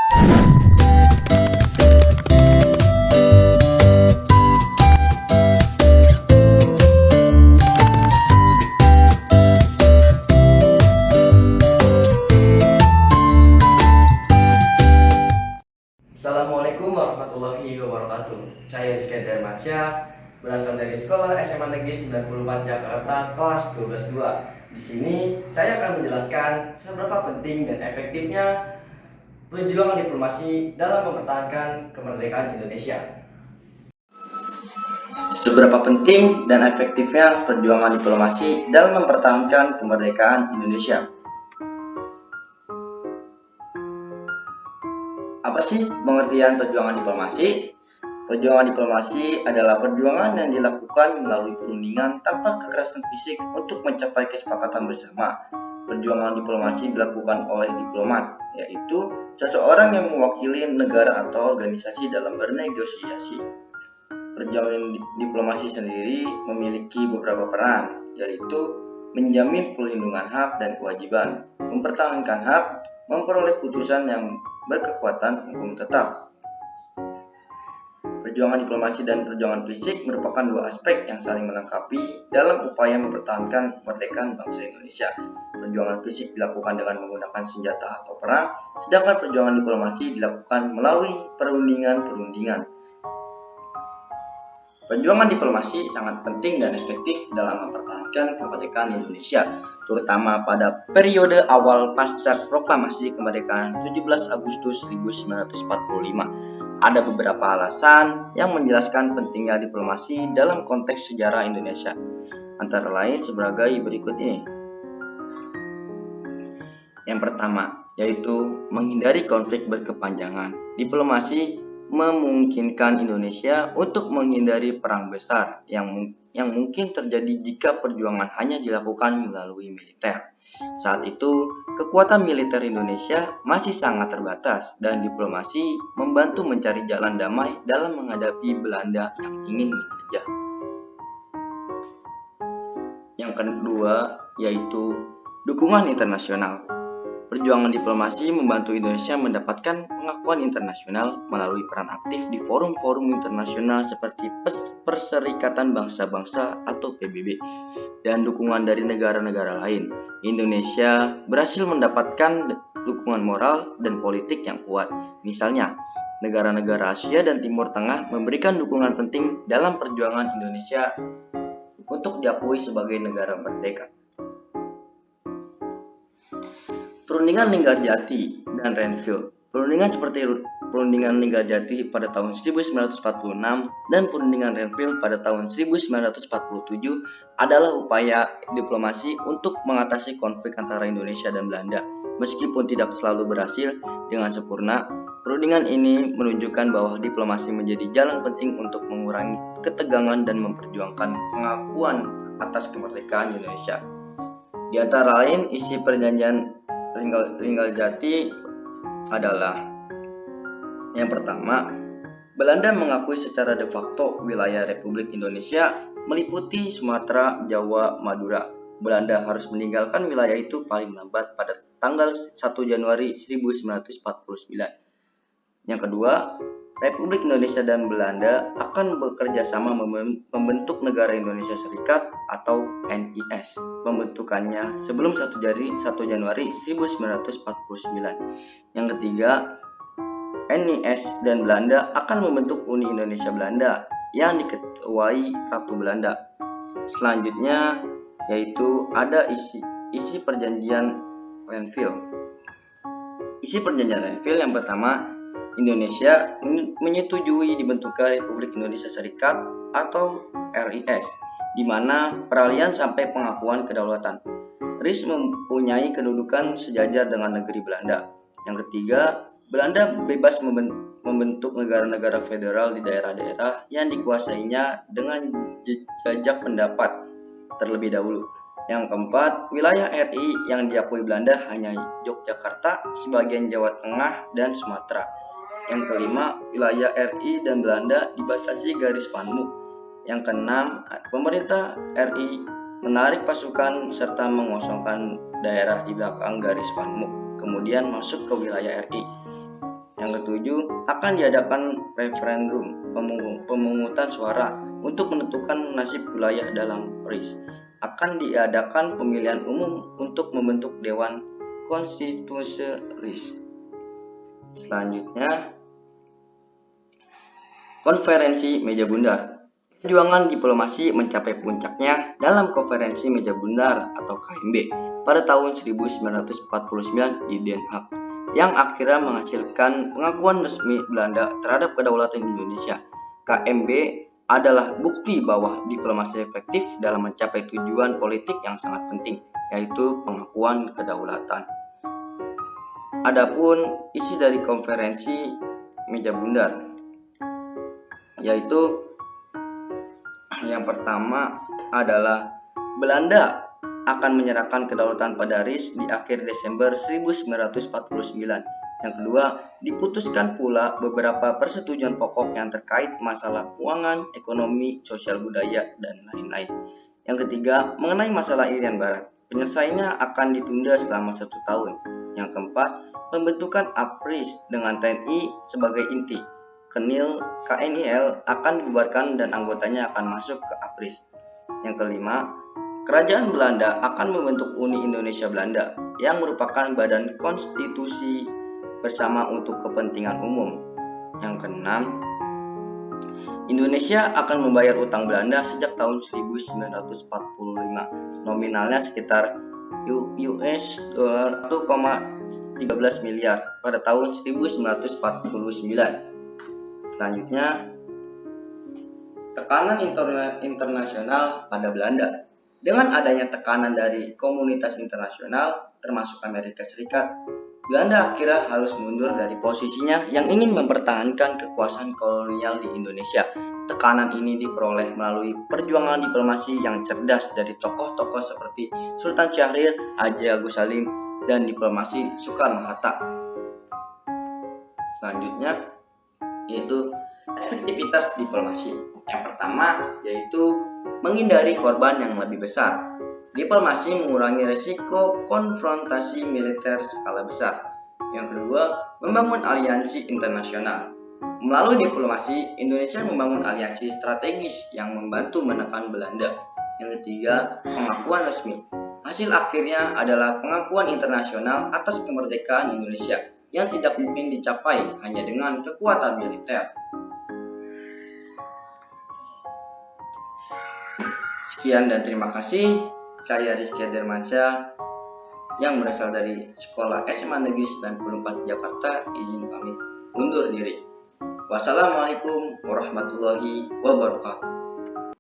Assalamualaikum warahmatullahi wabarakatuh. Saya Rizky Darmansyah, berasal dari Sekolah SMA Negeri 94 Jakarta, kelas 12-2. Di sini saya akan menjelaskan seberapa penting dan efektifnya perjuangan diplomasi dalam mempertahankan kemerdekaan Indonesia. Seberapa penting dan efektifnya perjuangan diplomasi dalam mempertahankan kemerdekaan Indonesia? Apa sih pengertian perjuangan diplomasi? Perjuangan diplomasi adalah perjuangan yang dilakukan melalui perundingan tanpa kekerasan fisik untuk mencapai kesepakatan bersama. Perjuangan diplomasi dilakukan oleh diplomat, yaitu seseorang yang mewakili negara atau organisasi dalam bernegosiasi. Perjuangan diplomasi sendiri memiliki beberapa peran, yaitu menjamin perlindungan hak dan kewajiban, mempertahankan hak, memperoleh putusan yang berkekuatan hukum tetap. Perjuangan diplomasi dan perjuangan fisik merupakan dua aspek yang saling melengkapi dalam upaya mempertahankan kemerdekaan bangsa Indonesia. Perjuangan fisik dilakukan dengan menggunakan senjata atau perang, sedangkan perjuangan diplomasi dilakukan melalui perundingan. Perjuangan diplomasi sangat penting dan efektif dalam mempertahankan kemerdekaan Indonesia, terutama pada periode awal pasca proklamasi kemerdekaan 17 Agustus 1945. Ada beberapa alasan yang menjelaskan pentingnya diplomasi dalam konteks sejarah Indonesia, antara lain sebagai berikut ini. Yang pertama, yaitu menghindari konflik berkepanjangan. Diplomasi memungkinkan Indonesia untuk menghindari perang besar yang mungkin terjadi jika perjuangan hanya dilakukan melalui militer. Saat itu, kekuatan militer Indonesia masih sangat terbatas dan diplomasi membantu mencari jalan damai dalam menghadapi Belanda yang ingin menjajah. Yang kedua, yaitu dukungan internasional. Perjuangan diplomasi membantu Indonesia mendapatkan pengakuan internasional melalui peran aktif di forum-forum internasional seperti Perserikatan Bangsa-Bangsa atau PBB dan dukungan dari negara-negara lain. Indonesia berhasil mendapatkan dukungan moral dan politik yang kuat. Misalnya, negara-negara Asia dan Timur Tengah memberikan dukungan penting dalam perjuangan Indonesia untuk diakui sebagai negara merdeka. Perundingan Linggarjati dan Renville. Perundingan seperti Perundingan Linggarjati pada tahun 1946 dan Perundingan Renville pada tahun 1947 adalah upaya diplomasi untuk mengatasi konflik antara Indonesia dan Belanda. Meskipun tidak selalu berhasil dengan sempurna, perundingan ini menunjukkan bahwa diplomasi menjadi jalan penting untuk mengurangi ketegangan dan memperjuangkan pengakuan atas kemerdekaan Indonesia. Di antara lain, isi perjanjian Linggarjati adalah: yang pertama, Belanda mengakui secara de facto wilayah Republik Indonesia meliputi Sumatera, Jawa, Madura. Belanda harus meninggalkan wilayah itu paling lambat pada tanggal 1 Januari 1949. Yang kedua, Republik Indonesia dan Belanda akan bekerja sama membentuk Negara Indonesia Serikat atau NIS. Pembentukannya sebelum 1 Januari 1949. Yang ketiga, NIS dan Belanda akan membentuk Uni Indonesia Belanda yang diketuai Ratu Belanda. Selanjutnya yaitu ada isi perjanjian Renville. Isi perjanjian Renville yang pertama, Indonesia menyetujui dibentuknya Republik Indonesia Serikat atau RIS, di mana peralihan sampai pengakuan kedaulatan. RIS mempunyai kedudukan sejajar dengan negeri Belanda. Yang ketiga, Belanda bebas membentuk negara-negara federal di daerah-daerah yang dikuasainya dengan jajak pendapat terlebih dahulu. Yang keempat, wilayah RI yang diakui Belanda hanya Yogyakarta, sebagian Jawa Tengah, dan Sumatera. Yang kelima, wilayah RI dan Belanda dibatasi garis Van Mook. Yang keenam, pemerintah RI menarik pasukan serta mengosongkan daerah di belakang garis Van Mook, kemudian masuk ke wilayah RI. Yang Yang ketujuh, akan diadakan referendum pemungutan suara untuk menentukan nasib wilayah dalam RIS. Akan diadakan pemilihan umum untuk membentuk Dewan Konstitusi RIS. Selanjutnya, konferensi meja bundar. Perjuangan diplomasi mencapai puncaknya dalam konferensi meja bundar atau KMB pada tahun 1949 di Den Haag, yang akhirnya menghasilkan pengakuan resmi Belanda terhadap kedaulatan Indonesia. KMB adalah bukti bahwa diplomasi efektif dalam mencapai tujuan politik yang sangat penting, yaitu pengakuan kedaulatan. Adapun isi dari konferensi meja bundar, yaitu yang pertama adalah Belanda akan menyerahkan kedaulatan pada RIS di akhir Desember 1949. Yang kedua, diputuskan pula beberapa persetujuan pokok yang terkait masalah keuangan, ekonomi, sosial budaya, dan lain-lain. Yang ketiga, mengenai masalah Irian Barat, penyelesaiannya akan ditunda selama 1 tahun. Yang keempat, pembentukan APRIS dengan TNI sebagai inti. KNIL akan dibubarkan dan anggotanya akan masuk ke APRIS. Yang kelima, Kerajaan Belanda akan membentuk Uni Indonesia Belanda yang merupakan badan konstitusi bersama untuk kepentingan umum. Yang keenam, Indonesia akan membayar utang Belanda sejak tahun 1945, nominalnya sekitar US $1,13 miliar pada tahun 1949. Selanjutnya, tekanan internasional pada Belanda. Dengan adanya tekanan dari komunitas internasional, termasuk Amerika Serikat, Belanda akhirnya harus mundur dari posisinya yang ingin mempertahankan kekuasaan kolonial di Indonesia. Tekanan ini diperoleh melalui perjuangan diplomasi yang cerdas dari tokoh-tokoh seperti Sultan Syahrir, Haji Agus Salim, dan diplomasi Soekarno-Hatta. Selanjutnya, yaitu efektivitas diplomasi. Yang pertama yaitu menghindari korban yang lebih besar. Diplomasi mengurangi risiko konfrontasi militer skala besar. Yang kedua, membangun aliansi internasional. Melalui diplomasi, Indonesia membangun aliansi strategis yang membantu menekan Belanda. Yang ketiga, pengakuan resmi. Hasil akhirnya adalah pengakuan internasional atas kemerdekaan Indonesia yang tidak mungkin dicapai hanya dengan kekuatan militer. Sekian dan terima kasih. Saya Rizky Dermansyah yang berasal dari Sekolah SMA Negeri 94 Jakarta, izin pamit undur diri. Wassalamualaikum warahmatullahi wabarakatuh.